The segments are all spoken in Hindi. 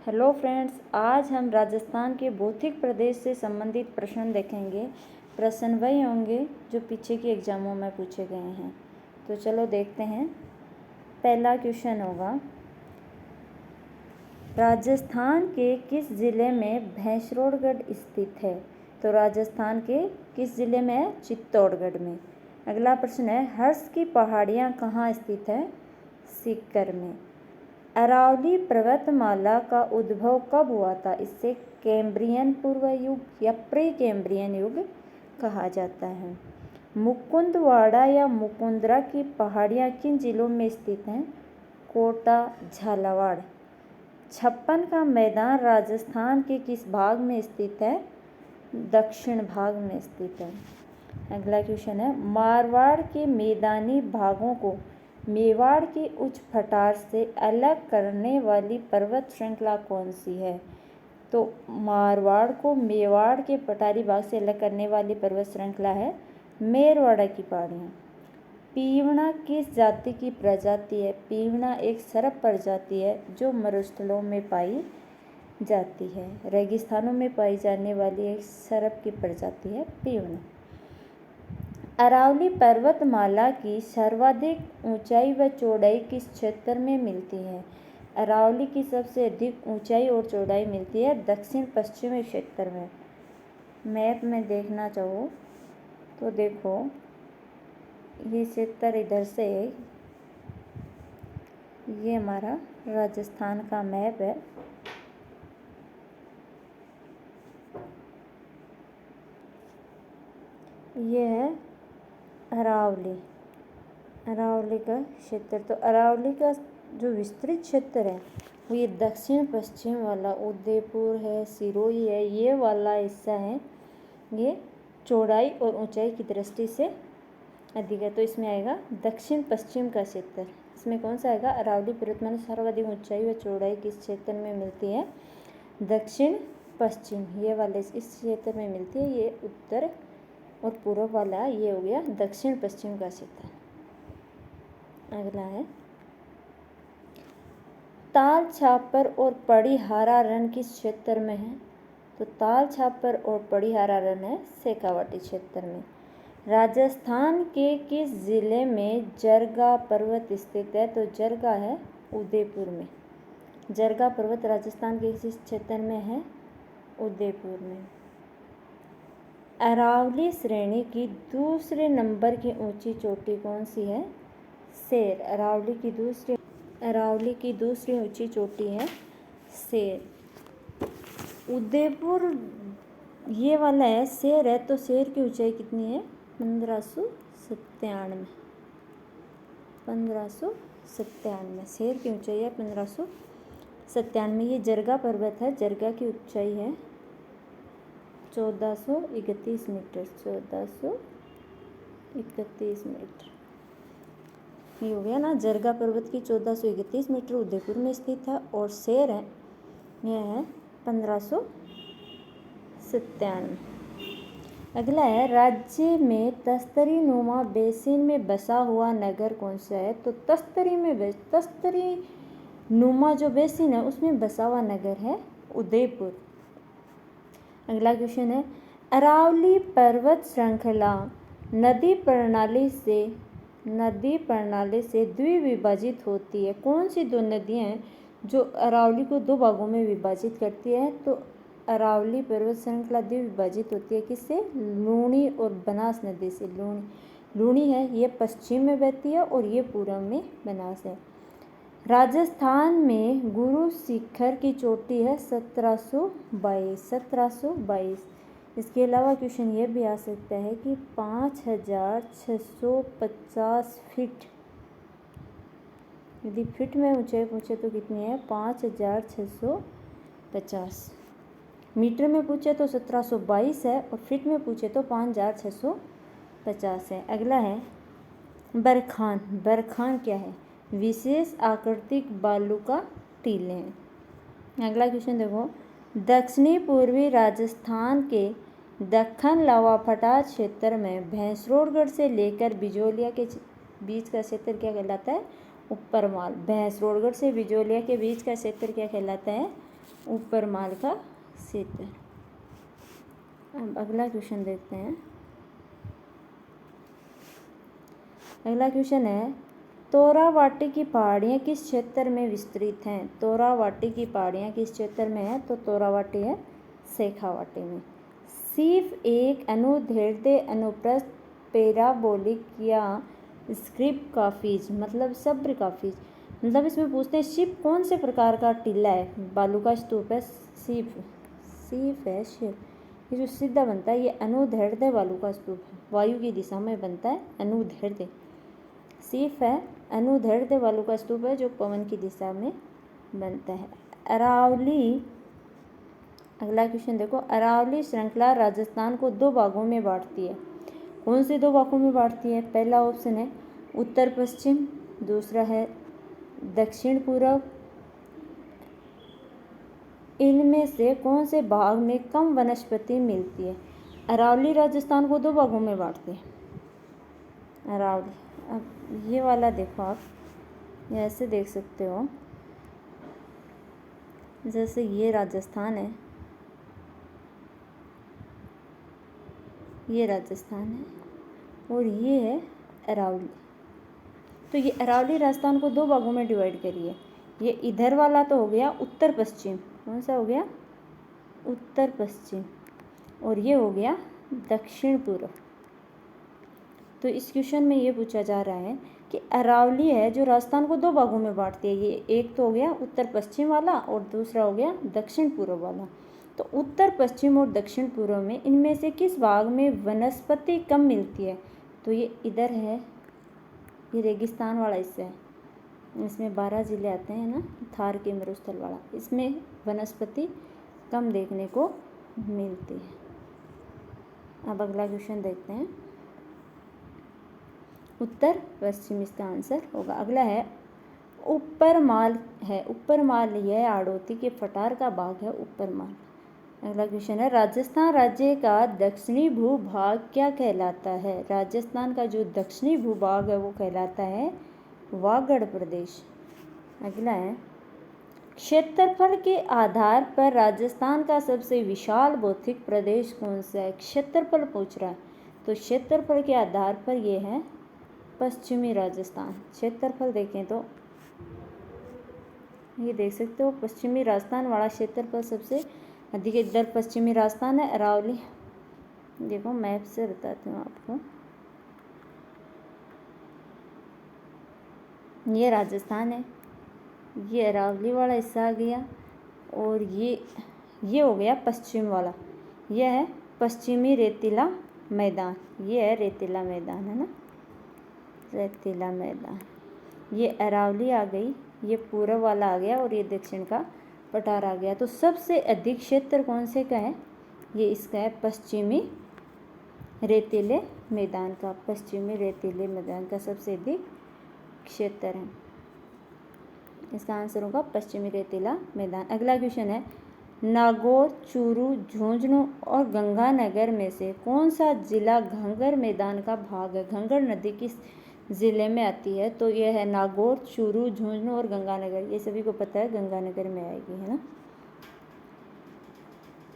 हेलो फ्रेंड्स, आज हम राजस्थान के भौतिक प्रदेश से संबंधित प्रश्न देखेंगे। प्रश्न वही होंगे जो पीछे के एग्जामों में पूछे गए हैं। तो चलो देखते हैं। पहला क्वेश्चन होगा, राजस्थान के किस ज़िले में भैंसरोडगढ़ स्थित है? तो राजस्थान के किस ज़िले में है? चित्तौड़गढ़ में। अगला प्रश्न है, हर्ष की पहाड़ियाँ कहाँ स्थित है? सीकर में। अरावली पर्वतमाला का उद्भव कब हुआ था? इसे कैम्ब्रियन पूर्व युग या प्री कैम्ब्रियन युग कहा जाता है। मुकुंदवाड़ा या मुकुंदरा की पहाड़ियाँ किन जिलों में स्थित हैं? कोटा, झालावाड़। छप्पन का मैदान राजस्थान के किस भाग में स्थित है? दक्षिण भाग में स्थित है। अगला क्वेश्चन है, मारवाड़ के मैदानी भागों को मेवाड़ की उच्च पठार से अलग करने वाली पर्वत श्रृंखला कौन सी है? तो मारवाड़ को मेवाड़ के पठारी भाग से अलग करने वाली पर्वत श्रृंखला है मेरवाड़ा की पहाड़ियाँ। पीवना किस जाति की प्रजाति है? पीवना एक सर्प प्रजाति है जो मरुस्थलों में पाई जाती है। रेगिस्तानों में पाई जाने वाली एक सर्प की प्रजाति है पीवना। अरावली पर्वतमाला की सर्वाधिक ऊंचाई व चौड़ाई किस क्षेत्र में मिलती है? अरावली की सबसे अधिक ऊंचाई और चौड़ाई मिलती है दक्षिण पश्चिमी क्षेत्र में। मैप में देखना चाहो तो देखो, ये क्षेत्र इधर से है, ये हमारा राजस्थान का मैप है। ये है अरावली का क्षेत्र। तो अरावली का जो विस्तृत क्षेत्र है वो ये दक्षिण पश्चिम वाला उदयपुर है, सिरोही है, ये वाला हिस्सा है। ये चौड़ाई और ऊंचाई की दृष्टि से अधिक है, तो इसमें आएगा दक्षिण पश्चिम का क्षेत्र। इसमें कौन सा आएगा? अरावली पर्वतमाला सर्वाधिक ऊंचाई व चौड़ाई किस क्षेत्र में मिलती है? दक्षिण पश्चिम, ये वाले इस क्षेत्र में मिलती है। ये उत्तर और पूर्व वाला ये हो गया दक्षिण पश्चिम का क्षेत्र। अगला है, ताल छापर और पड़ीहारा रण किस क्षेत्र में है? तो ताल छापर और पड़ीहारा रण है शेखावाटी क्षेत्र में। राजस्थान के किस जिले में जरगा पर्वत स्थित है? तो जरगा है उदयपुर में। जरगा पर्वत राजस्थान के किस क्षेत्र में है? उदयपुर में। अरावली श्रेणी की दूसरे नंबर की ऊंची चोटी कौन सी है? शेर। अरावली की दूसरी ऊंची चोटी है शेर। उदयपुर ये वाला है, शेर है, तो शेर की ऊंचाई कितनी है? 1597। 1597 शेर की ऊंचाई है 1597। ये जरगा पर्वत है, जरगा की ऊंचाई है 1431 मीटर। 1431 मीटर ये हो गया ना। जरगा पर्वत की 1431 मीटर उदयपुर में स्थित है और शेर है यह है 1597। अगला है, राज्य में तस्तरी नुमा बेसिन में बसा हुआ नगर कौन सा है? तो तस्तरी नुमा जो बेसिन है उसमें बसा हुआ नगर है उदयपुर। अगला क्वेश्चन है, अरावली पर्वत श्रृंखला नदी प्रणाली से द्विविभाजित होती है। कौन सी दो नदियाँ हैं जो अरावली को दो भागों में विभाजित करती है? तो अरावली पर्वत श्रृंखला द्विविभाजित होती है किससे? लूणी और बनास नदी से। लूणी है ये पश्चिम में बहती है और ये पूर्व में बनास है। राजस्थान में गुरु शिखर की चोटी है 1722। इसके अलावा क्वेश्चन ये भी आ सकता है कि 5650 फीट, यदि फीट में ऊंचाई पूछे तो कितनी है? 5650। मीटर में पूछे तो 1722 है और फीट में पूछे तो 5650 है। अगला है, बरखान क्या है? विशेष आकृतिक बालू का टीले हैं। अगला क्वेश्चन देखो, दक्षिणी पूर्वी राजस्थान के दक्कन लावा पठार क्षेत्र में भैंसरोडगढ़ से लेकर बिजोलिया के बीच का क्षेत्र क्या कहलाता है? ऊपरमाल। भैंसरोडगढ़ से बिजोलिया के बीच का क्षेत्र क्या कहलाता है? ऊपर माल का क्षेत्र। अब अगला क्वेश्चन देखते हैं। अगला क्वेश्चन है, तोरावाटी की पहाड़ियाँ किस क्षेत्र में विस्तृत हैं? तोरावाटी की पहाड़ियाँ किस क्षेत्र में है? तो तोरावाटी है शेखावाटी में। सिर्फ एक अनुदैर्ध्य अनुप्रस्थ पैराबोलिक या स्क्रिप काफिज मतलब सब्र काफिज, मतलब इसमें पूछते हैं शिप कौन से प्रकार का टीला है? बालू का स्तूप है शिप है शिप। ये जो सीधा बनता है ये अनुदैर्ध्य बालू का स्तूप है, वायु की दिशा में बनता है अनुदैर्ध्य। शिप है अनुदैर्ध्य बालू का स्तूप है जो पवन की दिशा में बनता है। अरावली, अगला क्वेश्चन देखो, अरावली श्रृंखला राजस्थान को 2 भागों में बांटती है। कौन से 2 भागों में बांटती है? पहला ऑप्शन है उत्तर पश्चिम, दूसरा है दक्षिण पूर्व। इनमें से कौन से भाग में कम वनस्पति मिलती है? अरावली राजस्थान को 2 भागों में बांटती है अरावली। अब ये वाला देखो, आप ये ऐसे देख सकते हो, जैसे ये राजस्थान है, ये राजस्थान है और ये है अरावली। तो ये अरावली राजस्थान को 2 भागों में डिवाइड करिए। ये इधर वाला तो हो गया उत्तर पश्चिम, कौन सा हो गया? उत्तर पश्चिम। और ये हो गया दक्षिण पूर्व। तो इस क्वेश्चन में ये पूछा जा रहा है कि अरावली है जो राजस्थान को 2 भागों में बांटती है। ये एक तो हो गया उत्तर पश्चिम वाला और दूसरा हो गया दक्षिण पूर्व वाला। तो उत्तर पश्चिम और दक्षिण पूर्व में इनमें से किस भाग में वनस्पति कम मिलती है? तो ये इधर है, ये रेगिस्तान वाला हिस्सा है, इसमें 12 जिले आते हैं ना, थार के मरुस्थल वाला, इसमें वनस्पति कम देखने को मिलती है। अब अगला क्वेश्चन देखते हैं। उत्तर पश्चिम इसका आंसर होगा। अगला है ऊपर माल है। ऊपर माल यह आड़ोती के पठार का भाग है ऊपर माल। अगला क्वेश्चन है, राजस्थान राज्य का दक्षिणी भूभाग क्या कहलाता है? राजस्थान का जो दक्षिणी भूभाग है वो कहलाता है वागड़ प्रदेश। अगला है, क्षेत्रफल के आधार पर राजस्थान का सबसे विशाल भौतिक प्रदेश कौन सा है? क्षेत्रफल पूछ रहा है, तो क्षेत्रफल के आधार पर ये है पश्चिमी राजस्थान। क्षेत्रफल देखें तो ये देख सकते हो, पश्चिमी राजस्थान वाला क्षेत्रफल सबसे अधिक इधर पश्चिमी राजस्थान है। अरावली देखो, मैप से बताती हूँ आपको, ये राजस्थान है, ये अरावली वाला हिस्सा आ गया और ये हो गया पश्चिम वाला, यह है पश्चिमी रेतीला मैदान, ये है रेतीला मैदान, है ना, रेतीला मैदान। ये अरावली आ गई, ये पूर्व वाला आ गया और ये दक्षिण का पठार आ गया। तो सबसे अधिक क्षेत्र कौन से का है? ये इसका है पश्चिमी रेतीले मैदान का। पश्चिमी रेतीले मैदान का सबसे अधिक क्षेत्र है, इसका आंसर होगा पश्चिमी रेतीला मैदान। अगला क्वेश्चन है, नागौर, चूरू, झुंझुनू और गंगानगर में से कौन सा जिला घंगर मैदान का भाग है? घंगर नदी किस जिले में आती है? तो यह है नागौर, चूरू, झुंझुनू और गंगानगर। ये सभी को पता है गंगानगर में आएगी, है ना।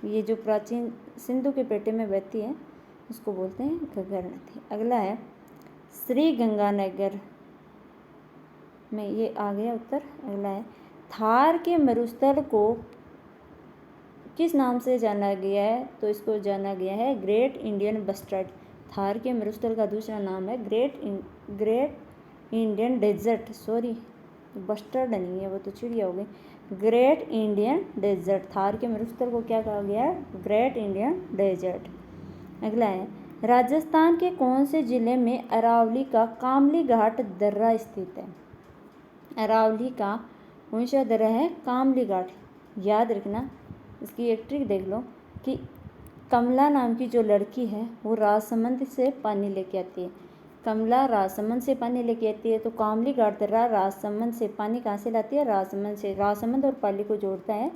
ये जो प्राचीन सिंधु के पेटे में बहती है उसको बोलते हैं घग्गर नदी। अगला है, श्री गंगानगर में ये आ गया उत्तर। अगला है, थार के मरुस्थल को किस नाम से जाना गया है? तो इसको जाना गया है ग्रेट इंडियन बस्टर्ड। थार के मरुस्थल का दूसरा नाम है great Indian desert. Sorry, bustard नहीं है, वो तो चिड़िया हो गई। ग्रेट इंडियन डेजर्ट, थार के मरुस्थल को क्या कहा गया है? Great Indian desert. अगला है, राजस्थान के कौन से जिले में अरावली का कामली घाट दर्रा स्थित है? अरावली का कौन सा दर्रा है? कामली घाट। याद रखना, इसकी एक ट्रिक देख लो कि कमला नाम की जो लड़की है वो राजसमंद से पानी लेके आती है। कमला राजसमंद से पानी लेके आती है, तो कामली घाट दर्रा राजसमंद से पानी कहाँ से लाती है? राजसमंद से। राजसमंद और पाली को जोड़ता है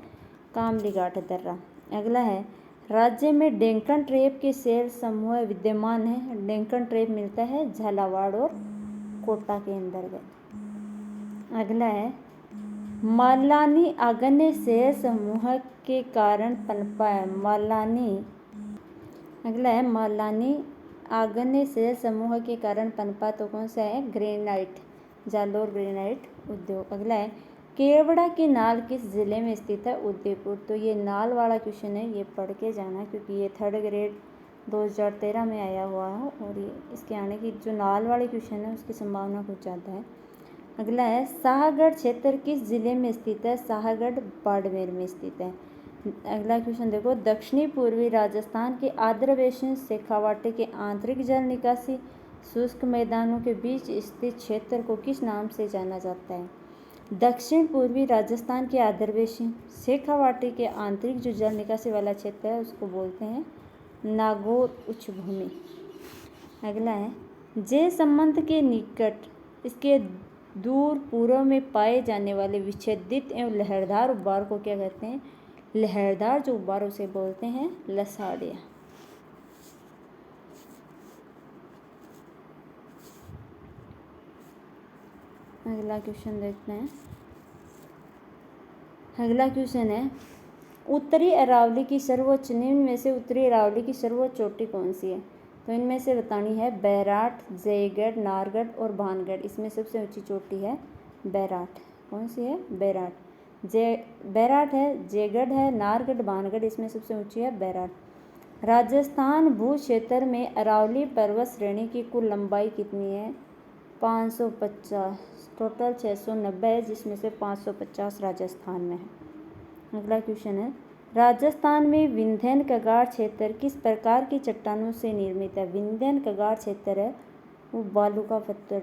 कामली घाट दर्रा। अगला है, राज्य में डेक्कन ट्रेप के शैल समूह विद्यमान है। डेक्कन ट्रेप मिलता है झालावाड़ और कोटा के अंतर्गत। अगला है, मालानी आग्नेय शैल समूह के कारण पनपा है। मालानी, अगला है मालानी आग्नेय शैल समूह के कारण पनपा, तो कौन सा है? ग्रेनाइट, जालोर ग्रेनाइट उद्योग। अगला है केवड़ा की नाल किस जिले में स्थित है? उदयपुर। तो ये नाल वाला क्वेश्चन है, ये पढ़ के जाना क्योंकि ये 3rd ग्रेड 2013 में आया हुआ है और ये इसके आने की जो नाल वाले क्वेश्चन है उसकी संभावना कुछ ज़्यादा है। अगला है शाहगढ़ क्षेत्र किस जिले में स्थित है? शाहगढ़ बाड़मेर में स्थित है। अगला क्वेश्चन देखो, दक्षिणी पूर्वी राजस्थान के आर्द्रवेशन शेखावाटी के आंतरिक जल निकासी शुष्क मैदानों के बीच स्थित क्षेत्र को किस नाम से जाना जाता है? दक्षिण पूर्वी राजस्थान के आर्द्रवेशन शेखावाटी के आंतरिक जो जल निकासी वाला क्षेत्र है उसको बोलते हैं नागौर उच्च भूमि। अगला है जय संबंध के निकट इसके दूर पूर्व में पाए जाने वाले विच्छेदित एवं लहरदार उब्बार को क्या कहते हैं? लहरदार जो उब्बार उसे बोलते हैं लसाड़िया। अगला क्वेश्चन देखते हैं। अगला क्वेश्चन है उत्तरी अरावली की सर्वोच्च, निम्न में से उत्तरी अरावली की सर्वोच्च चोटी कौन सी है? तो इनमें से बतानी है बैराट, जयगढ़, नारगढ़ और भानगढ़। इसमें सबसे ऊंची चोटी है बैराट। कौन सी है? बैराट। बैराट है, जयगढ़ है, नारगढ़, भानगढ़, इसमें सबसे ऊंची है बैराट। राजस्थान भू क्षेत्र में अरावली पर्वत श्रेणी की कुल लंबाई कितनी है? 550। टोटल 690 है, जिसमें से 550 राजस्थान में है। अगला क्वेश्चन है राजस्थान में विंध्यन कगार क्षेत्र किस प्रकार की चट्टानों से निर्मित है? विंध्यन कगार क्षेत्र है वो बालू का पत्थर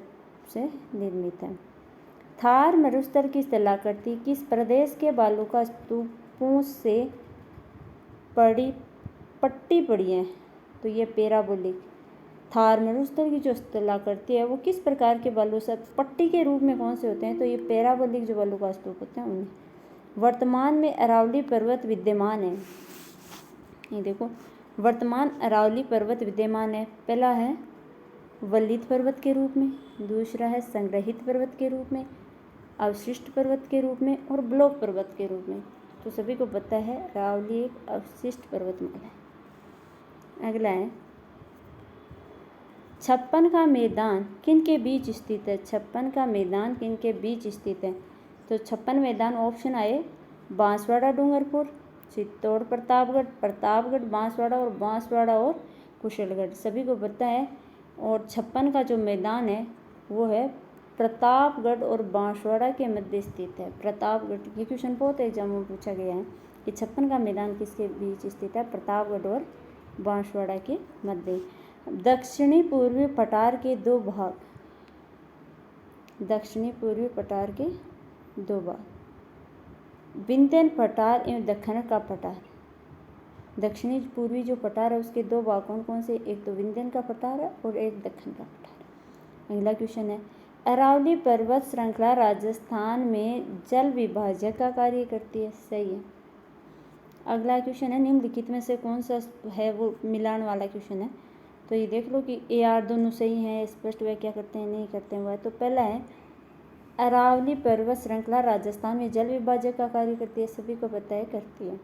से निर्मित है। थार मरुस्थल की स्थलाकृति किस प्रदेश के बालूका स्तूपों से पट्टी पड़ी है? तो ये पैराबोलिक। थार मरुस्थल की जो स्थलाकृति है वो किस प्रकार के बालू से पट्टी के रूप में कौन से होते हैं? तो ये पैराबोलिक जो बालूका स्तूप होते हैं उनमें। वर्तमान में अरावली पर्वत विद्यमान है। ये देखो वर्तमान अरावली पर्वत विद्यमान है। पहला है वलित पर्वत के रूप में, दूसरा है संग्रहित पर्वत के रूप में, अवशिष्ट पर्वत के रूप में और ब्लॉक पर्वत के रूप में। तो सभी को पता है अरावली एक अवशिष्ट पर्वतमाला है। अगला है छप्पन का मैदान किन के बीच स्थित है? छप्पन का मैदान किन के बीच स्थित है? तो छप्पन मैदान ऑप्शन आए बांसवाड़ा डूंगरपुर, चित्तौड़ प्रतापगढ़, प्रतापगढ़ बांसवाड़ा और बांसवाड़ा और कुशलगढ़। सभी को पता है। और छप्पन का जो मैदान है वो है प्रतापगढ़ और बांसवाड़ा के मध्य स्थित है। प्रतापगढ़, ये क्वेश्चन बहुत एग्जाम में पूछा गया है कि छप्पन का मैदान किसके बीच स्थित है? प्रतापगढ़ और बांसवाड़ा के मध्य। दक्षिणी पूर्वी पठार के दो भाग, दक्षिणी पूर्वी पठार के दो भाग, विंध्यन पठार एवं दक्षिण का पठार। दक्षिणी पूर्वी जो पठार है उसके दो भाग कौन कौन से? एक तो विंध्यन का पठार है और एक दक्षिण का पठार। अगला क्वेश्चन है अरावली पर्वत श्रृंखला राजस्थान में जल विभाजक का कार्य करती है। सही है। अगला क्वेश्चन है निम्नलिखित में से कौन सा है वो मिलान वाला क्वेश्चन है। तो ये देख लो कि ए आर दोनों सही हैं, स्पष्ट व्याख्या करते हैं नहीं करते हैं वह। तो पहला है अरावली पर्वत श्रृंखला राजस्थान में जल विभाजक का कार्य करती है। सभी को पता है करती है।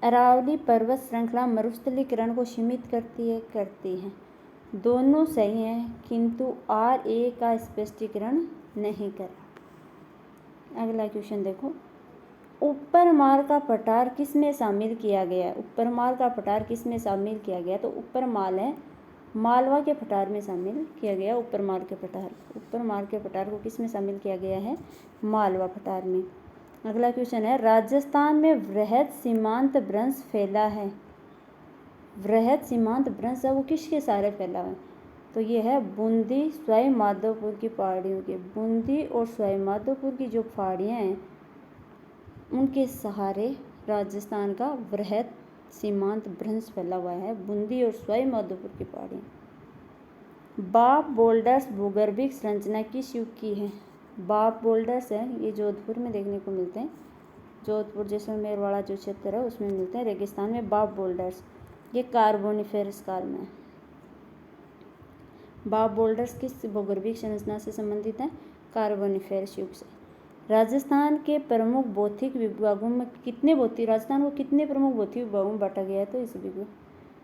अरावली पर्वत श्रृंखला मरुस्थलीकरण को सीमित करती है, करती है। दोनों सही हैं किंतु RA का स्पष्टीकरण नहीं करा। अगला क्वेश्चन देखो ऊपरमाल का पठार किस में शामिल किया गया है? ऊपरमाल का पठार किस में शामिल किया गया? तो ऊपरमाल है मालवा के पठार में शामिल किया गया। ऊपरमाल के पठार को किस में शामिल किया गया है? मालवा पठार में। अगला क्वेश्चन है राजस्थान में वृहद सीमांत भ्रंश फैला है। वृहद सीमांत भ्रंश है वो किसके सहारे फैला है? तो ये है बूंदी सवाई माधोपुर की पहाड़ियों के। बूंदी और सवाई माधोपुर की जो पहाड़ियाँ हैं उनके सहारे राजस्थान का वृहद सीमांत भ्रंश फैला हुआ है। बूंदी और सवाई माधोपुर की पहाड़ियाँ। बाप बोल्डर्स भूगर्भिक संरचना किस युग की है? बाप बोल्डर्स है ये जोधपुर में देखने को मिलते हैं। जोधपुर जैसलमेर वाला जो क्षेत्र है उसमें मिलते हैं रेगिस्तान में बाप बोल्डर्स। ये कार्बोनिफेरस काल में है। बाप बोल्डर्स किस भूगर्भिक संरचना से संबंधित है? कार्बोनिफेरस युग से। राजस्थान के प्रमुख भौतिक विभागों में राजस्थान को कितने प्रमुख भौतिक विभागों में बांटा गया है? तो इस भी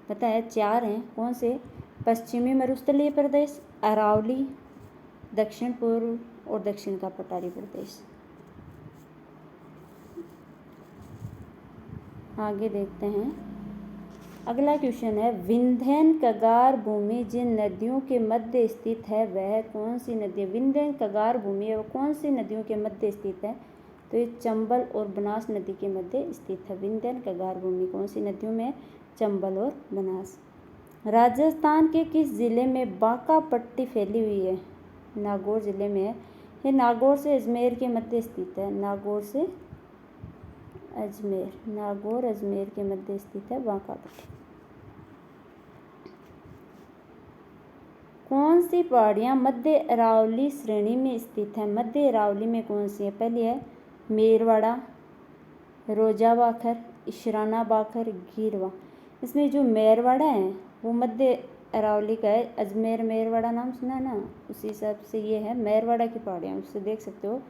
पता है 4 हैं। कौन से? पश्चिमी मरुस्थलीय प्रदेश, अरावली, दक्षिण पूर्व और दक्षिण का पठारी प्रदेश। आगे देखते हैं। अगला क्वेश्चन है, विंध्यन कगार भूमि जिन नदियों के मध्य स्थित है वह कौन सी नदी है? विंध्यन कगार भूमि है वो कौन सी नदियों के मध्य स्थित है? तो ये चंबल और बनास नदी के मध्य स्थित है। विंध्यन कगार भूमि कौन सी नदियों में? चंबल और बनास। राजस्थान के किस जिले में बांका पट्टी फैली हुई है? नागौर जिले में है। ये नागौर से अजमेर के मध्य स्थित है। नागौर अजमेर के मध्य स्थित है बांका पट्टी। कौन सी पहाड़ियाँ मध्य अरावली श्रेणी में स्थित है? मध्य अरावली में कौन सी है? पहली है मेरवाड़ा, रोजा बाखर, इशराना बाखर, गीरवा। इसमें जो मेरवाड़ा है वो मध्य अरावली का है। अजमेर मेरवाड़ा नाम सुना है ना, उसी हिसाब से ये है मेरवाड़ा की पहाड़ियाँ। उससे देख सकते हो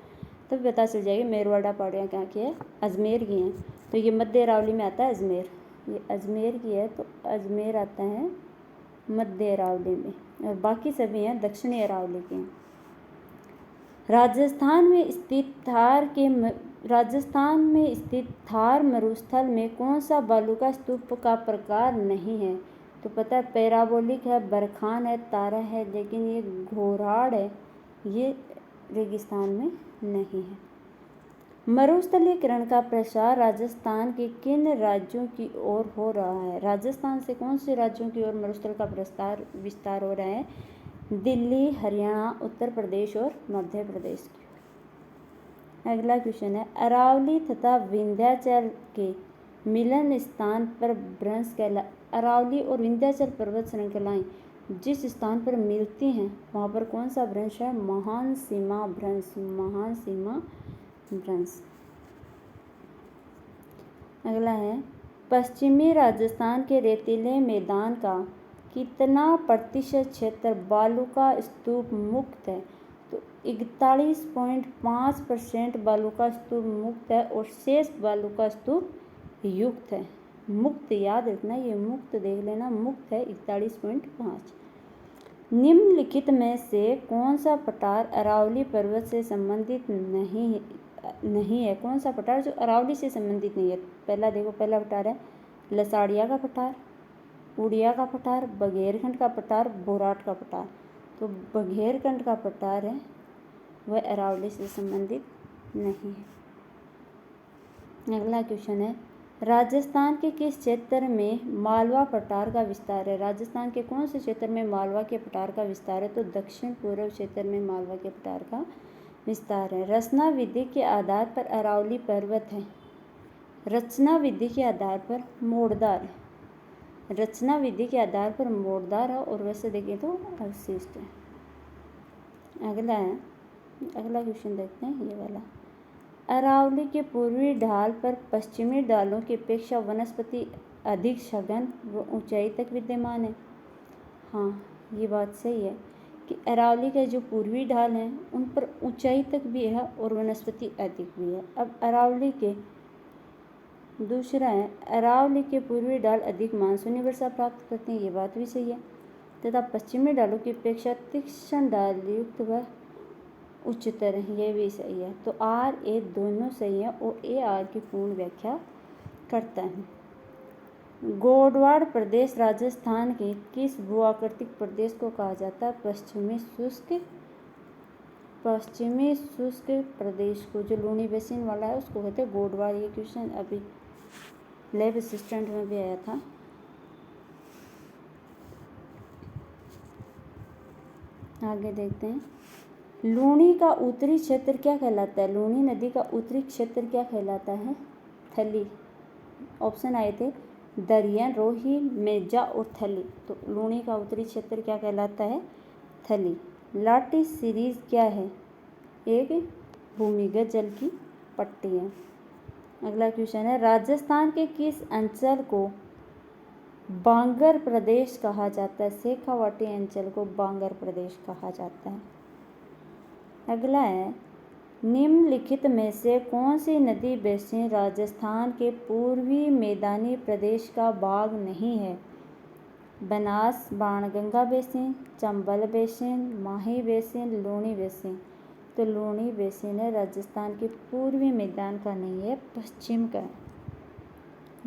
तब तो पता चल जाएगी मेरवाड़ा पहाड़ियाँ कहाँ की है? अजमेर की हैं। तो ये मध्य अरावली में आता है अजमेर। ये अजमेर की है तो अजमेर आता है मध्य अरावली में, और बाकी सभी हैं दक्षिणी अरावली के हैं। राजस्थान में स्थित थार मरुस्थल में कौन सा बालू का स्तूप का प्रकार नहीं है? तो पता है पैराबोलिक है, बरखान है, तारा है, लेकिन ये घोराड़ है, ये रेगिस्तान में नहीं है। मरुस्थलीकरण का प्रसार राजस्थान के किन राज्यों की ओर हो रहा है? राजस्थान से कौन से राज्यों की ओर मरुस्थल का विस्तार हो रहा है? दिल्ली, हरियाणा, उत्तर प्रदेश और मध्य प्रदेश की। अगला क्वेश्चन है, अरावली तथा विंध्याचल के मिलन स्थान पर भ्रंश कहला। अरावली और विंध्याचल पर्वत श्रृंखलाएं जिस स्थान पर मिलती हैं वहाँ पर कौन सा भ्रंश है? महान सीमा भ्रंश। अगला है, पश्चिमी राजस्थान के रेतीले मैदान का कितना प्रतिशत क्षेत्र बालू का स्तूप मुक्त है? तो 41.5% बालू का स्तूप मुक्त है और शेष बालू का स्तूप युक्त है। मुक्त याद रखना, ये मुक्त देख लेना, मुक्त है 41.5। निम्नलिखित में से कौन सा पठार अरावली पर्वत से संबंधित नहीं है? कौन सा पठार जो अरावली से संबंधित नहीं है? पहला देखो, पहला पठार है लसाड़िया का पठार, उड़िया का पठार, बघेरखंड का पठार, बोराट का पठार। तो बघेरखंड का पठार है वह अरावली से संबंधित नहीं है। अगला क्वेश्चन है, राजस्थान के किस क्षेत्र में मालवा पठार का विस्तार है? राजस्थान के कौन से क्षेत्र में मालवा के पठार का विस्तार है? तो दक्षिण पूर्व क्षेत्र में मालवा के पठार का विस्तार है। रचना विधि के आधार पर अरावली पर्वत है। रचना विधि के आधार पर मोड़दार है। रचना विधि के आधार पर मोड़दार है और वैसे देखें तो अवशिष्ट है। अगला क्वेश्चन देखते हैं, ये वाला। अरावली के पूर्वी ढाल पर पश्चिमी ढालों की अपेक्षा वनस्पति अधिक सघन व ऊंचाई तक विद्यमान है। हाँ, ये बात सही है कि अरावली का जो पूर्वी ढाल है उन पर ऊंचाई तक भी है और वनस्पति अधिक भी है। अब दूसरा है, अरावली के पूर्वी ढाल अधिक मानसूनी वर्षा प्राप्त करते हैं, ये बात भी सही है, तथा पश्चिमी ढालों की अपेक्षा तीक्ष्ण ढाल युक्त व उच्चतर है, ये भी सही है। तो आर ए दोनों सही है और ए आर की पूर्ण व्याख्या करता है। गोडवाड़ प्रदेश राजस्थान के किस भूआकृतिक प्रदेश को कहा जाता है? पश्चिमी शुष्क प्रदेश को, जो लूनी बेसिन वाला है उसको कहते हैं गोडवाड़। ये क्वेश्चन अभी लैब असिस्टेंट में भी आया था। आगे देखते हैं, लूनी का उत्तरी क्षेत्र क्या कहलाता है? लूनी नदी का उत्तरी क्षेत्र क्या कहलाता है? थली। ऑप्शन आए थे दरियन, रोही, मेजा और थली। तो लूनी का उत्तरी क्षेत्र क्या कहलाता है? थली। लाटी सीरीज क्या है? एक भूमिगत जल की पट्टी है। अगला क्वेश्चन है, राजस्थान के किस अंचल को बांगर प्रदेश कहा जाता है? शेखावाटी अंचल को बांगर प्रदेश कहा जाता है। अगला है, निम्नलिखित में से कौन सी नदी बेसिन राजस्थान के पूर्वी मैदानी प्रदेश का भाग नहीं है? बनास बाणगंगा बेसिन, चंबल बेसिन, माही बेसिन, लूणी बेसिन। तो लूणी बेसिन है, राजस्थान के पूर्वी मैदान का नहीं है, पश्चिम का है।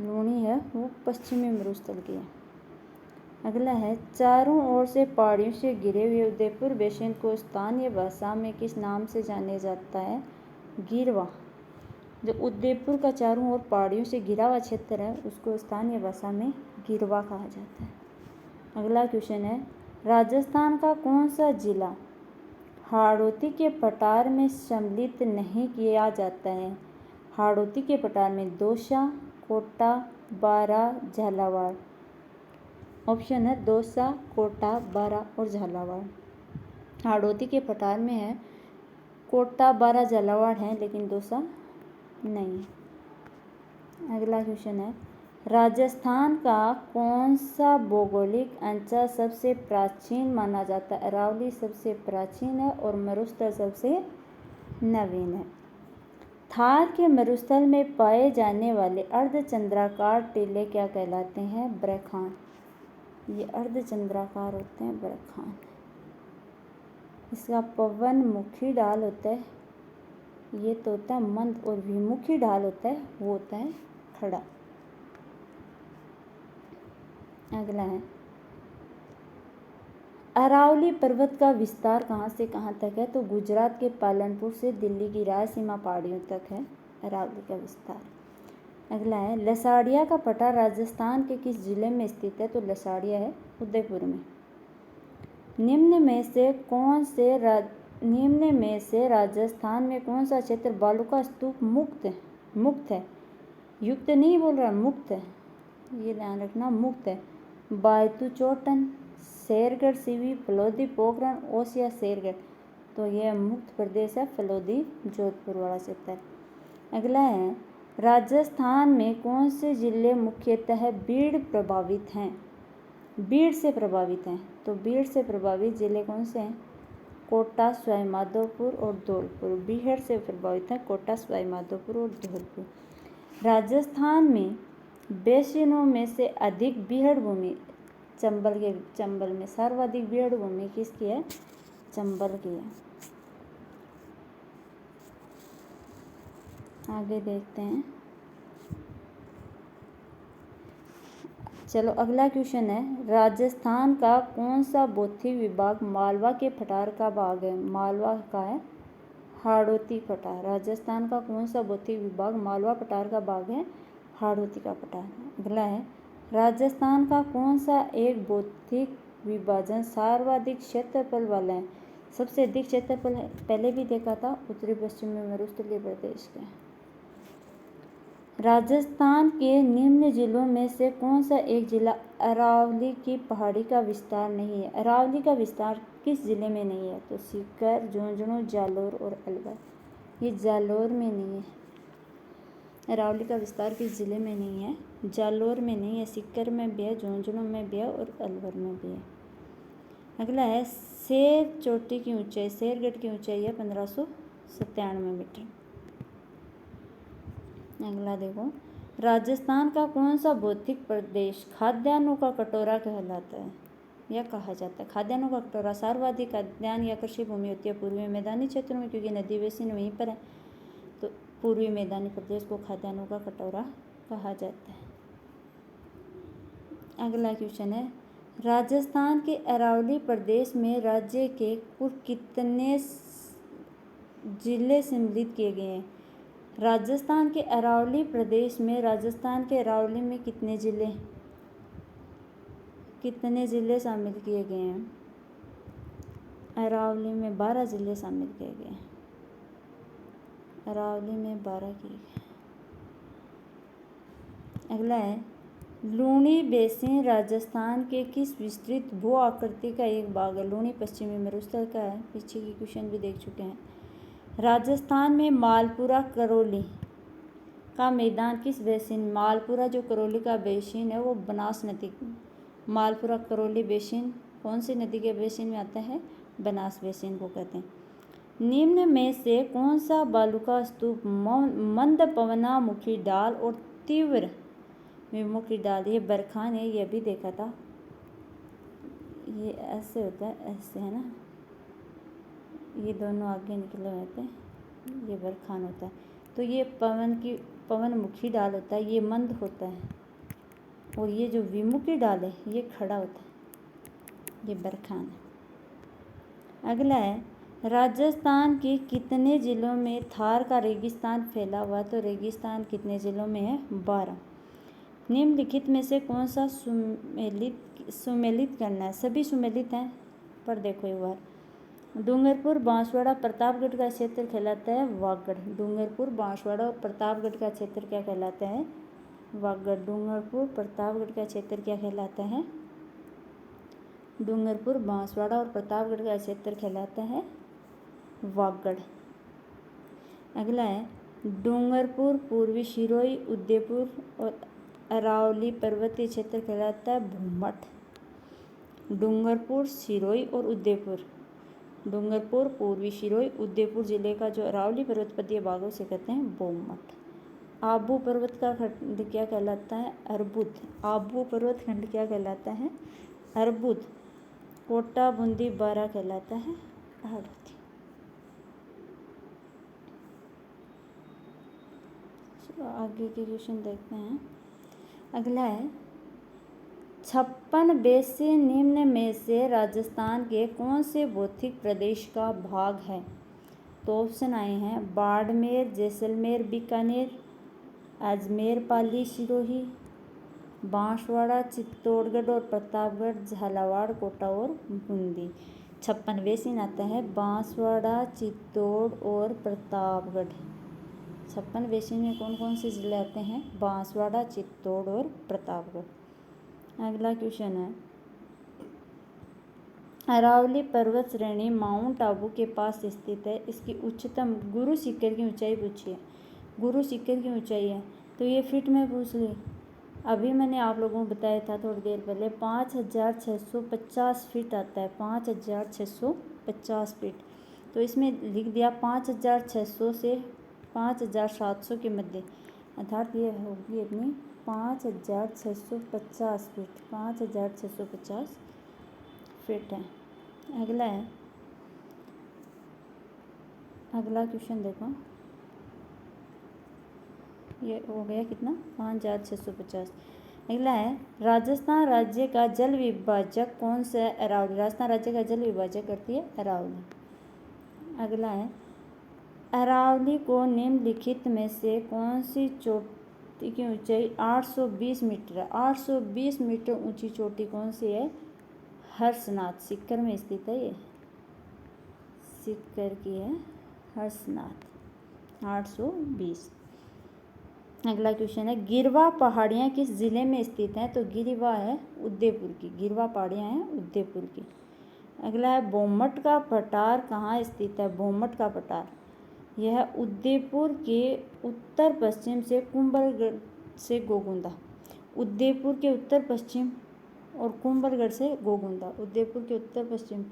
लूणी है वो पश्चिमी मरुस्थल की है। अगला है, चारों ओर से पहाड़ियों से घिरे हुए उदयपुर बेसिन को स्थानीय भाषा में किस नाम से जाने जाता है? गिरवा। जो उदयपुर का चारों ओर पहाड़ियों से घिरा हुआ क्षेत्र है उसको स्थानीय भाषा में गिरवा कहा जाता है। अगला क्वेश्चन है, राजस्थान का कौन सा जिला हाड़ौती के पठार में सम्मिलित नहीं किया जाता है? हाड़ौती के पठार में दौसा, कोटा, बारा, झालावाड़। ऑप्शन है दौसा, कोटा, बारा और झालावाड़। हाड़ौती के पठार में है कोटा, बारा, झालावाड़ है, लेकिन दौसा नहीं। अगला क्वेश्चन है, राजस्थान का कौन सा भौगोलिक अंचल सबसे प्राचीन माना जाता है? अरावली सबसे प्राचीन है और मरुस्थल सबसे नवीन है। थार के मरुस्थल में पाए जाने वाले अर्धचंद्राकार टीले क्या कहलाते हैं? बरखान। ये अर्धचंद्राकार होते हैं, बरखान। इसका पवन मुखी ढाल होता है, ये तो होता है मंद, और विमुखी ढाल होता है वो होता है खड़ा। अगला है, अरावली पर्वत का विस्तार कहाँ से कहाँ तक है? तो गुजरात के पालनपुर से दिल्ली की रायसीमा पहाड़ियों तक है अरावली का विस्तार। अगला है, लसाड़िया का पठार राजस्थान के किस जिले में स्थित है? तो लसाड़िया है उदयपुर में। निम्न में से राजस्थान में कौन सा क्षेत्र बालू का स्तूप मुक्त है? युक्त नहीं बोल रहा, मुक्त है, ये ध्यान रखना, मुक्त है। बायतू चोटन, शेरगढ़, सीवी, फलोदी, पोखरण, ओसिया, शेरगढ़। तो यह मुक्त प्रदेश है, फलोदी जोधपुर वाला क्षेत्र। अगला है, राजस्थान में कौन से जिले मुख्यतः बीड़ प्रभावित हैं? बीड़ से प्रभावित हैं। तो बीड़ से प्रभावित जिले कौन से हैं? कोटा, सवाई माधोपुर और धौलपुर। बीड़ से प्रभावित है कोटा, सवाई माधोपुर और धौलपुर। राजस्थान में बेसिनों में से अधिक बीहड़ भूमि चंबल में सर्वाधिक बीहड़ भूमि किसकी है? चंबल की है। आगे देखते हैं। चलो अगला क्वेश्चन है, राजस्थान का कौन सा भौतिक विभाग मालवा के पठार का भाग है? मालवा का है हाड़ौती पठार। राजस्थान का कौन सा भौतिक विभाग मालवा पठार का भाग है? हाड़ौती का पठार। अगला है, राजस्थान का कौन सा एक भौतिक विभाजन सर्वाधिक क्षेत्रफल वाला है? सबसे अधिक क्षेत्रफल है, पहले भी देखा था, उत्तरी पश्चिमी मरुस्थलीय प्रदेश का। राजस्थान के निम्न जिलों में से कौन सा एक जिला अरावली की पहाड़ी का विस्तार नहीं है? अरावली का विस्तार किस जिले में नहीं है? तो सीकर, झुंझुनू, जालोर और अलवर। ये जालोर में नहीं है। अरावली का विस्तार किस जिले में नहीं है? जालोर में नहीं है, सीकर में भी है, झुंझुनू में भी है और अलवर में भी है। अगला है, शेर चोटी की ऊंचाई, शेरगढ़ की ऊंचाई है 1597 मीटर। अगला देखो, राजस्थान का कौन सा भौतिक प्रदेश खाद्यान्नों का कटोरा कहलाता है या कहा जाता है? खाद्यान्नों का कटोरा सर्वाधिक खाद्यान्न या कृषि भूमि होती है पूर्वी मैदानी क्षेत्रों में, क्योंकि नदी बेसिन वहीं पर है, तो पूर्वी मैदानी प्रदेश को खाद्यान्नों का कटोरा कहा जाता है। अगला क्वेश्चन है, राजस्थान के अरावली प्रदेश में राज्य के कुल कितने जिले सम्मिलित किए गए हैं? राजस्थान के अरावली प्रदेश में राजस्थान के अरावली में कितने जिले शामिल किए गए हैं? अरावली में 12 जिले शामिल किए गए हैं। अरावली में 12 किए गए। अगला है, लूणी बेसिन राजस्थान के किस विस्तृत भू आकृति का एक भाग है? लूणी पश्चिमी मरुस्थल का है, पीछे की क्वेश्चन भी देख चुके हैं। राजस्थान में मालपुरा करौली का मैदान किस बेसिन? मालपुरा जो करौली का बेसिन है वो बनास नदी, मालपुरा करौली बेसिन कौन सी नदी के बेसिन में आता है? बनास बेसिन को कहते हैं। निम्न में से कौन सा बालुका स्तूप मंद पवनामुखी ढाल और तीव्र विमुखी ढाल, ये बरखान है, ये भी देखा था, ये ऐसे होता है, ऐसे है ना, ये दोनों आगे निकले होते हैं, ये बरखान होता है। तो ये पवनमुखी ढाल होता है, ये मंद होता है, और ये जो विमुखी ढाल है ये खड़ा होता है, ये बरखान है। अगला है, राजस्थान के कितने ज़िलों में थार का रेगिस्तान फैला हुआ? तो रेगिस्तान कितने ज़िलों में है? 12। निम्नलिखित में से कौन सा सुमेलित करना है? सभी सुमेलित हैं, पर देखो एक बार। डूंगरपुर, बांसवाड़ा, प्रतापगढ़ का क्षेत्र कहलाता है वागड़। डूंगरपुर, बांसवाड़ा और प्रतापगढ़ का क्षेत्र क्या कहलाता है? वागड़। डूंगरपुर, प्रतापगढ़ का क्षेत्र क्या कहलाता है? डूंगरपुर, बांसवाड़ा और प्रतापगढ़ का क्षेत्र कहलाता है वागड़। अगला है, डूंगरपुर, पूर्वी सिरोही, उदयपुर और अरावली पर्वतीय क्षेत्र कहलाता है भूमठ। डूंगरपुर, सिरोही और उदयपुर, डूंगरपुर, पूर्वी सिरोही, उदयपुर जिले का जो अरावली पर्वतीय भागों से कहते हैं भूमठ। आबू पर्वत का खंड क्या कहलाता है? अर्बुद। आबू पर्वत खंड क्या कहलाता है? अर्बुद। कोटा, बूंदी, बारा कहलाता है हाड़ौती। चलो आगे के क्वेश्चन देखते हैं। अगला है, 56 बेसिन निम्न में से राजस्थान के कौन से भौतिक प्रदेश का भाग है? तो ऑप्शन आए हैं बाड़मेर, जैसलमेर, बीकानेर, अजमेर, पाली, सिरोही, बांसवाड़ा, चित्तौड़गढ़ और प्रतापगढ़, झालावाड़, कोटा और बूंदी। 56 बेसिन आता है बांसवाड़ा, चित्तौड़ और प्रतापगढ़। 56 बेसिन में कौन कौन से जिले आते हैं? बांसवाड़ा, चित्तौड़ और प्रतापगढ़। अगला क्वेश्चन है, अरावली पर्वत श्रेणी माउंट आबू के पास स्थित है, इसकी उच्चतम गुरु शिखर की ऊंचाई पूछिए। गुरु शिखर की ऊंचाई है, तो ये फिट में पूछ ली। अभी मैंने आप लोगों को बताया था थोड़ी देर पहले, 5650 फीट आता है, 5650 फीट। तो इसमें लिख दिया 5600 से 5700 के मध्य, अर्थात ये होगी अपनी 5650 फीट, 5650 फीट है। अगला है, अगला क्वेश्चन देखो, ये हो गया कितना? 5650। अगला है, राजस्थान राज्य का जल विभाजक कौन सा है? अरावली। राजस्थान राज्य का जल विभाजक करती है अरावली। अगला है, अरावली को निम्नलिखित में से कौन सी चोटी की ऊंचाई 820 मीटर है? 820 मीटर ऊंची चोटी कौन सी है? हर्षनाथ, सीकर में स्थित है, ये सीकर की है हर्षनाथ, 820। अगला क्वेश्चन है, गिरवा पहाड़ियाँ किस जिले में स्थित हैं? तो गिरवा है उदयपुर की, गिरवा पहाड़ियाँ हैं उदयपुर की। अगला है, भूमठ का पठार कहाँ स्थित है? भूमठ का पठार यह उदयपुर के उत्तर पश्चिम से कुंभलगढ़ से गोगुंदा, उदयपुर के उत्तर पश्चिम और कुंभलगढ़ से गोगुंदा, उदयपुर के उत्तर पश्चिम,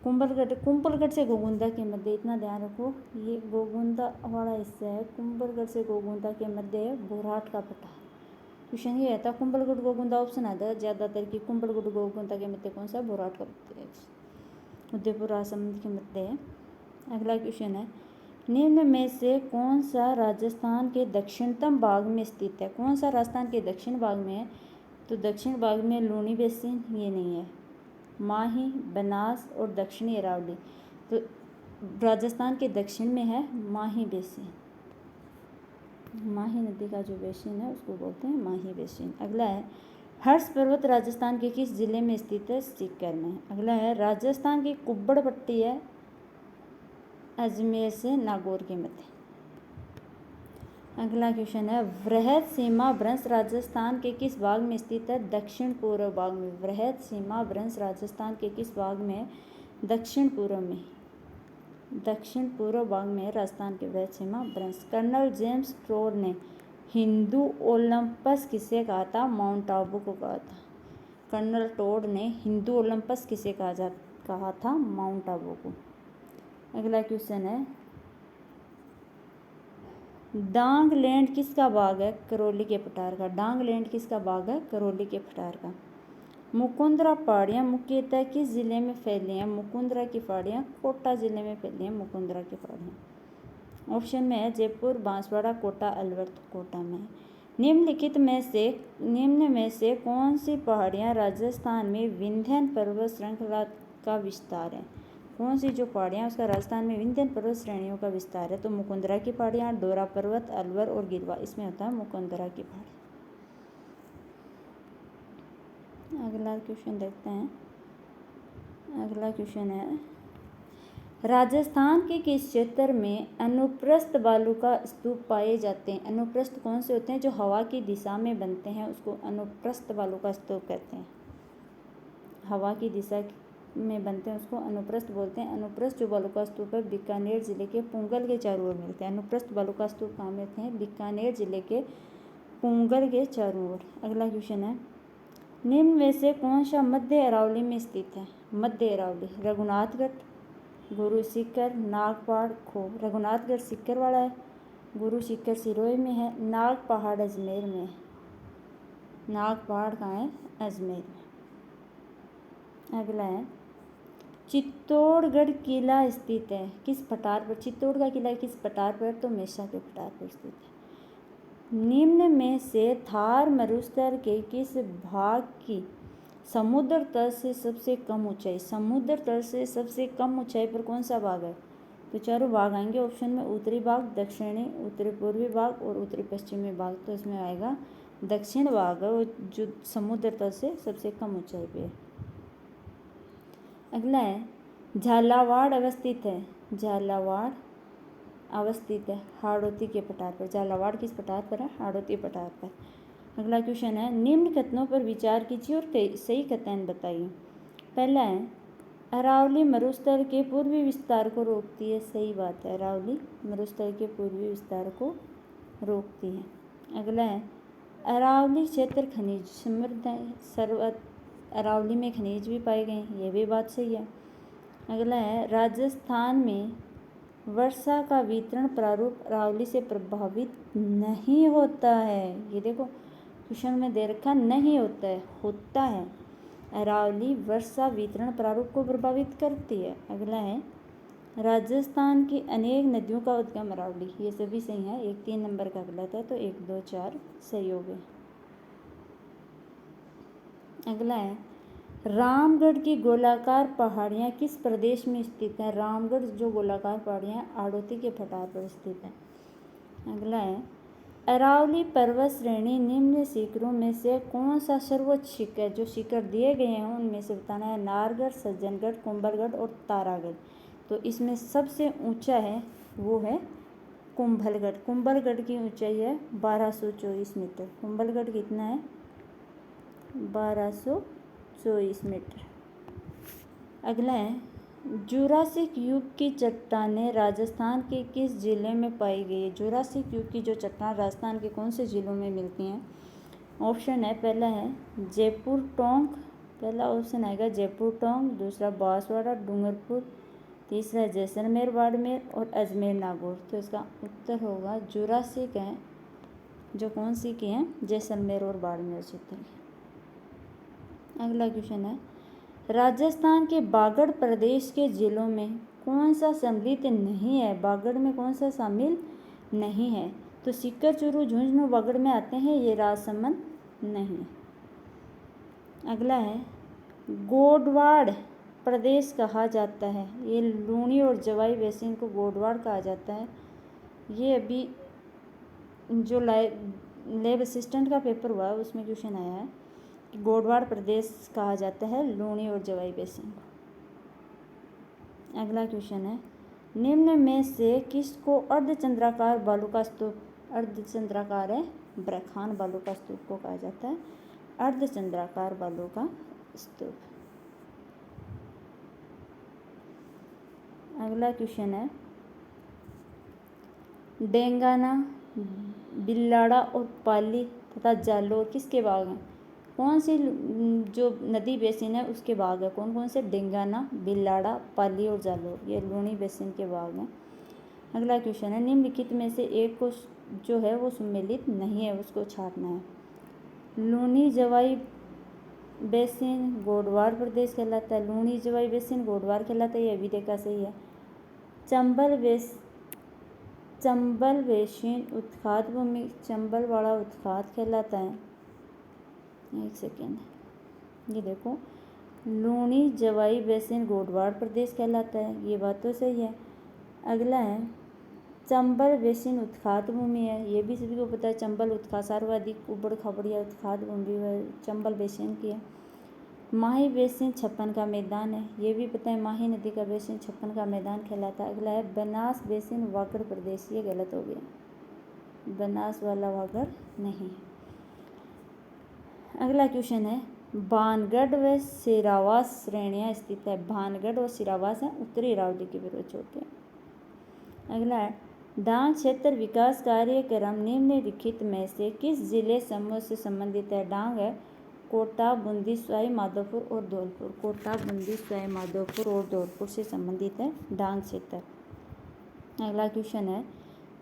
कुंभलगढ़ से गोगुंदा के मध्य, इतना ध्यान रखो, ये गोगुंदा वाला हिस्सा है, कुंभलगढ़ से गोगुंदा के मध्य है बोराट का पठार। क्वेश्चन ये आता है कुंभलगढ़ गोगुंदा, ऑप्शन आता है ज़्यादातर की कुंभलगढ़ गोगुंदा के मध्य कौन सा? बोराट का उदयपुर राजसमंद के मध्य है। अगला क्वेश्चन है, निम्न में से कौन सा राजस्थान के दक्षिणतम भाग में स्थित है? कौन सा राजस्थान के दक्षिण भाग में है? तो दक्षिण भाग में लूणी बेसिन, ये नहीं है, माही, बनास और दक्षिणी अरावली। तो राजस्थान के दक्षिण में है माही बेसिन, माही नदी का जो बेसिन है उसको बोलते हैं माही बेसिन। अगला है, हर्ष पर्वत राजस्थान के किस जिले में स्थित है? सीकर में। अगला है, राजस्थान की कुब्बड़ पट्टी है अजमेर से नागौर के मध्य। अगला क्वेश्चन है, वृहद सीमा भ्रंश राजस्थान के किस भाग में स्थित है? दक्षिण पूर्व भाग में। वृहद सीमा भ्रंश राजस्थान के किस भाग में है? दक्षिण पूर्व में, दक्षिण पूर्व भाग में राजस्थान के वृहद सीमा भ्रंश। कर्नल जेम्स टोड ने हिंदू ओलंपस किसे कहा था? माउंट आबू को कहा था। कर्नल टोड ने हिंदू ओलंपस किसे कहा था? माउंट आबू को। अगला क्वेश्चन है, डांग लैंड किसका बाग है? करौली के पठार का। डांग लैंड किसका बाग है? करौली के पठार का। मुकुंदरा पहाड़ियाँ मुख्यतः किस जिले में फैली हैं? मुकुंदरा की पहाड़ियाँ कोटा जिले में फैली हैं। मुकुंदरा की पहाड़ियाँ ऑप्शन में है जयपुर, बांसवाड़ा, कोटा, अलवर। तो कोटा में है। निम्न में से कौन सी पहाड़ियाँ राजस्थान में विंध्य पर्वत श्रृंखला का विस्तार है? कौन सी जो पहाड़ियाँ उसका राजस्थान में विंध्य पर्वत श्रेणियों का विस्तार है? तो मुकुंदरा की पहाड़ियाँ, डोरा पर्वत, अलवर और गिरवा। इसमें होता है मुकुंदरा की पहाड़ी। अगला क्वेश्चन देखते हैं। अगला क्वेश्चन है, राजस्थान के किस क्षेत्र में अनुप्रस्थ बालू का स्तूप पाए जाते हैं? अनुप्रस्थ कौन से होते हैं? जो हवा की दिशा में बनते हैं उसको अनुप्रस्थ बालू का स्तूप कहते हैं। हवा की दिशा में बनते हैं उसको अनुप्रस्थ बोलते हैं। अनुप्रस्थ जो बालू का स्तूप है बीकानेर जिले के पुंगल के चारों ओर मिलते हैं। अनुप्रस्थ बालू का स्तूप कहाँ मिलते हैं? बीकानेर जिले के पुंगल के चारों ओर। अगला क्वेश्चन है, निम्न में से कौन सा मध्य अरावली में स्थित है? मध्य अरावली, रघुनाथगढ़, गुरु शिखर, नागपहाड़, खो। रघुनाथगढ़ सीकर वाला है, गुरु शिखर सिरोही में है, नाग पहाड़ अजमेर में है। नाग पहाड़ कहाँ है? अजमेर में। अगला है, चित्तौड़गढ़ किला स्थित है किस पठार पर? चित्तौड़ का किला किस पठार पर? तो मेषा के पठार पर स्थित है। निम्न में से थार मरुस्थल के किस भाग की समुद्र तल से सबसे कम ऊंचाई? समुद्र तल से सबसे कम ऊंचाई पर कौन सा भाग है? तो चारों भाग आएंगे ऑप्शन में, उत्तरी भाग, दक्षिणी, उत्तरी पूर्वी भाग और उत्तरी पश्चिमी भाग। तो इसमें आएगा दक्षिण भाग है जो समुद्र तल से सबसे कम ऊंचाई पे है। अगला है, झालावाड़ अवस्थित है। झालावाड़ अवस्थित है हाड़ौती के पठार पर। झालावाड़ किस पठार पर है? हाड़ौती पठार पर। अगला क्वेश्चन है, निम्न कथनों पर विचार कीजिए और सही कथन बताइए। पहला है, अरावली मरुस्थल के पूर्वी विस्तार को रोकती है। सही बात है, अरावली मरुस्थल के पूर्वी विस्तार को रोकती है। अगला है, अरावली क्षेत्र खनिज समृद्ध है। अरावली में खनिज भी पाए गए हैं, ये भी बात सही है। अगला है, राजस्थान में वर्षा का वितरण प्रारूप अरावली से प्रभावित नहीं होता है। ये देखो क्वेश्चन में दे रखा नहीं होता है, होता है। अरावली वर्षा वितरण प्रारूप को प्रभावित करती है। अगला है, राजस्थान की अनेक नदियों का उद्गम अरावली। ये सभी सही है, 1 3 नंबर का गलत है, तो 1 2 4 सही हो गए। अगला है, रामगढ़ की गोलाकार पहाड़ियाँ किस प्रदेश में स्थित हैं? रामगढ़ जो गोलाकार पहाड़ियाँ हाड़ौती के पठार पर स्थित है। अगला है, अरावली पर्वत श्रेणी निम्न शिखरों में से कौन सा सर्वोच्च शिखर? जो शिखर दिए गए हैं उनमें से बताना है, नारगढ़, सज्जनगढ़, कुंभलगढ़ और तारागढ़। तो इसमें सबसे ऊंचा है वो है कुंभलगढ़। कुंभलगढ़ की ऊंचाई है 1224 मीटर। कुंभलगढ़ कितना है? 1224 मीटर। अगला है, जुरासिक युग की चट्टानें राजस्थान के किस जिले में पाई गई है? जुरासिक युग की जो चट्टान राजस्थान के कौन से जिलों में मिलती हैं? ऑप्शन है, पहला है जयपुर टोंक, पहला ऑप्शन आएगा जयपुर टोंक, दूसरा बांसवाड़ा, डूंगरपुर, तीसरा जैसलमेर बाड़मेर और अजमेर नागौर। तो इसका उत्तर होगा जुरासिक है जो कौन सी की हैं? जैसलमेर और बाड़मेर क्षेत्र की। अगला क्वेश्चन है, राजस्थान के बागड़ प्रदेश के जिलों में कौन सा सम्मिलित नहीं है? बागड़ में कौन सा शामिल नहीं है? तो सीकर, चूरू, झुंझुनू बागड़ में आते हैं, ये राजसमंद नहीं। अगला है, गोडवाड़ प्रदेश कहा जाता है। ये लूणी और जवाई बेसिन को गोडवाड़ कहा जाता है। ये अभी जो लैब असिस्टेंट का पेपर हुआ है उसमें क्वेश्चन आया है कि गोडवाड़ प्रदेश कहा जाता है लूणी और जवाई बेसिन को। अगला क्वेश्चन है, निम्न में से किसको अर्धचंद्राकार बालू का स्तूप? अर्धचंद्राकार है ब्रखान बालू का स्तूप को कहा जाता है अर्धचंद्राकार बालू का स्तूप। अगला क्वेश्चन है, डेंगाना, बिल्लाड़ा और पाली तथा जालोर किसके बाग हैं? कौन सी जो नदी बेसिन है उसके भाग है? कौन कौन से? डिंगाना, बिलाड़ा, पाली और जालौर, ये लूनी बेसिन के भाग हैं। अगला क्वेश्चन है, निम्नलिखित में से एक को जो है वो सम्मिलित नहीं है, उसको छांटना है। लूनी जवाई बेसिन गोडवार प्रदेश कहलाता है। लूनी जवाई बेसिन गोडवार कहलाता है, ये अभी देखा सही है। चंबल बेसिन उत्खात भूमि चंबलवाड़ा उत्खात कहलाता है। एक सेकेंड, ये देखो, लूनी जवाई बेसिन गोडवार प्रदेश कहलाता है, ये बात तो सही है। अगला है, चंबल बेसिन उत्खात भूमि है, ये भी सभी को पता है। चंबल उत्खात सर्वाधिक उबड़ खाबड़ उत्खात भूमि चंबल बेसिन की है। माही बेसिन छप्पन का मैदान है, ये भी पता है। माही नदी का बेसिन छप्पन का मैदान कहलाता है। अगला है, बनास बेसिन वागड़ प्रदेश, ये गलत हो गया, बनास वाला वागड़ नहीं। अगला क्वेश्चन है, भानगढ़ व सिरावास श्रेणियाँ स्थित है। भानगढ़ और सिरावास है उत्तरी अरावली के पूर्व छोर पे। अगला है, डांग क्षेत्र विकास कार्यक्रम निम्नलिखित में से किस जिले समूह से संबंधित है? डांग है कोटा, बूंदी, सवाई माधोपुर और धौलपुर। कोटा, बूंदी, सवाई माधोपुर और धौलपुर से संबंधित है डांग क्षेत्र। अगला क्वेश्चन है,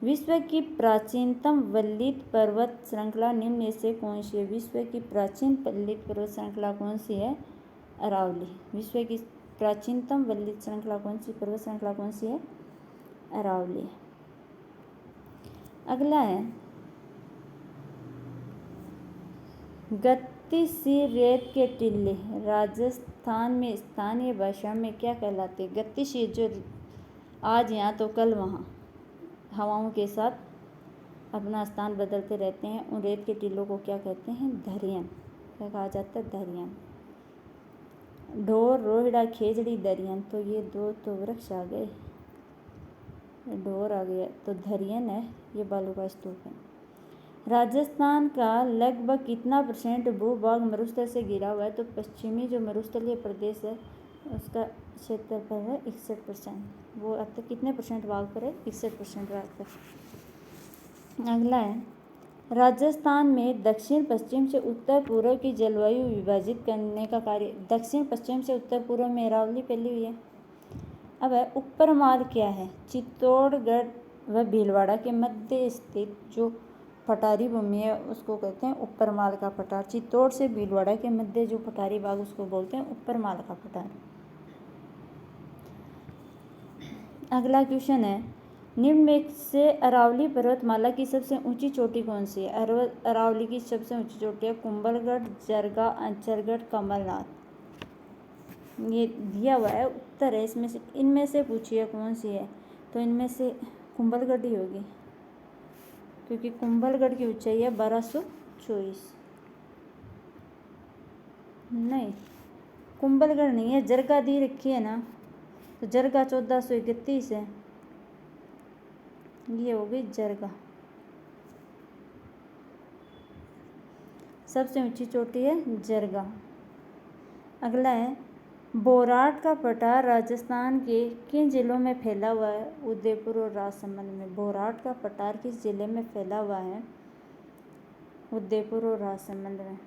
विश्व की प्राचीनतम वल्लित पर्वत श्रृंखला निम्न में से कौन सी है? विश्व की प्राचीन वल्लित पर्वत श्रृंखला कौन सी है? अरावली। विश्व की प्राचीनतम वल्लित श्रृंखला कौन सी पर्वत श्रृंखला कौन सी है? अरावली। अगला है, गतिशील रेत के टीले राजस्थान में स्थानीय भाषा में क्या कहलाते? गतिशील, जो आज यहाँ तो कल वहाँ हवाओं के साथ अपना स्थान बदलते रहते हैं, उन रेत के टीलों को क्या कहते हैं? दरियन। क्या कहा जाता है? दरियन। ढोर, रोहिड़ा, खेजड़ी, दरियन, तो ये दो तो वृक्ष आ गए, ढोर आ गया, तो दरियन है, ये बालू का स्तूप है। राजस्थान का लगभग कितना % भूभाग मरुस्थल से घिरा हुआ है? तो पश्चिमी जो मरुस्थलीय प्रदेश है उसका क्षेत्रफल है 61%। वो अब तक कितने % भाग पर है? 61% भाग पर। अगला है, राजस्थान में दक्षिण पश्चिम से उत्तर पूर्व की जलवायु विभाजित करने का कार्य। दक्षिण पश्चिम से उत्तर पूर्व में अरावली फैली हुई है। अब है, ऊपरमाल क्या है? चित्तौड़गढ़ व भीलवाड़ा के मध्य स्थित जो पठारी भूमि है उसको कहते हैं ऊपरमाल का पठार। चित्तौड़ से भीलवाड़ा के मध्य जो पठारी भाग उसको बोलते हैं ऊपरमाल का पठार। अगला क्वेश्चन है, निम्न में से अरावली पर्वतमाला की सबसे ऊंची चोटी कौन सी है? अरावली की सबसे ऊंची चोटी है कुंभलगढ़, जरगा, अंचलगढ़, कमलनाथ। ये दिया हुआ है, उत्तर है इसमें से, इनमें से पूछिए कौन सी है? तो इनमें से कुंभलगढ़ ही होगी, क्योंकि कुंभलगढ़ की ऊंचाई है 1224। नहीं, कुंभलगढ़ नहीं है, जरगा दी रखी है ना, तो जरगा 1431 है, ये हो गई जरगा। सबसे ऊंची चोटी है जरगा। अगला है, बोराट का पठार राजस्थान के किन जिलों में फैला हुआ है? उदयपुर और राजसमंद में। बोराट का पठार किस जिले में फैला हुआ है? उदयपुर और राजसमंद में।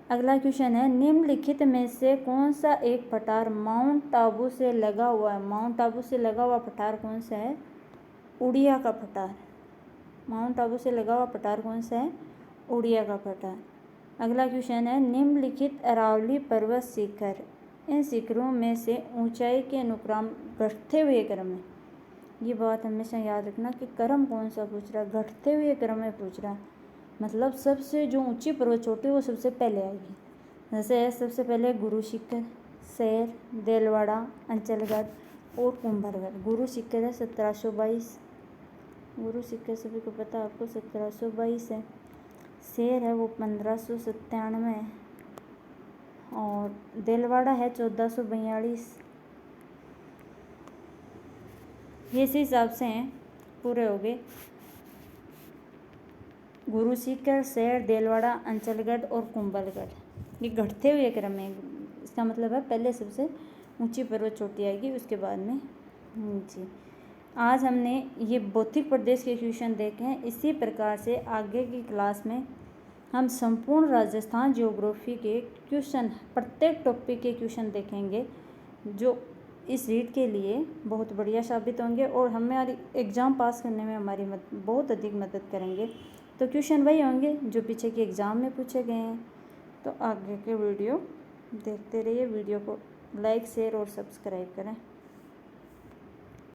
अगला क्वेश्चन है, निम्नलिखित में से कौन सा एक पठार माउंट आबू से लगा हुआ है? माउंट आबू से लगा हुआ पठार कौन सा है? उड़िया का पठार। माउंट आबू से लगा हुआ पठार कौन सा है? उड़िया का पठार। अगला क्वेश्चन है, निम्नलिखित अरावली पर्वत शिखर, इन शिखरों में से ऊंचाई के अनुक्रम घटते हुए क्रम में। ये बात हमेशा याद रखना कि क्रम कौन सा पूछ रहा है, घटते हुए क्रम में पूछ रहा है, मतलब सबसे जो ऊंची पर्वत चोटी वो सबसे पहले आएगी। जैसे सबसे पहले गुरु शिखर, सैर, देलवाड़ा, अंचलगढ़ और कुंभलगढ़। गुरु शिखर है 1722, गुरु शिखर सभी को पता आपको 1722 है। शेर है वो 1597 है और देलवाड़ा है 1442। ये इसी हिसाब से हैं, पूरे हो गए। गुरु शिखर, शेर, देलवाड़ा, अंचलगढ़ और कुंभलगढ़ ये घटते हुए क्रम में। इसका मतलब है पहले सबसे ऊंची पर्वत चोटी आएगी, उसके बाद में नीचे। आज हमने ये भौतिक प्रदेश के क्वेश्चन देखे हैं। इसी प्रकार से आगे की क्लास में हम संपूर्ण राजस्थान ज्योग्राफी के क्वेश्चन, प्रत्येक टॉपिक के क्वेश्चन देखेंगे जो इस रीड के लिए बहुत बढ़िया साबित होंगे और हमारी एग्ज़ाम पास करने में हमारी बहुत अधिक मदद करेंगे। तो क्वेश्चन वही होंगे जो पीछे के एग्ज़ाम में पूछे गए हैं। तो आगे के वीडियो देखते रहिए। वीडियो को लाइक, शेयर और सब्सक्राइब करें।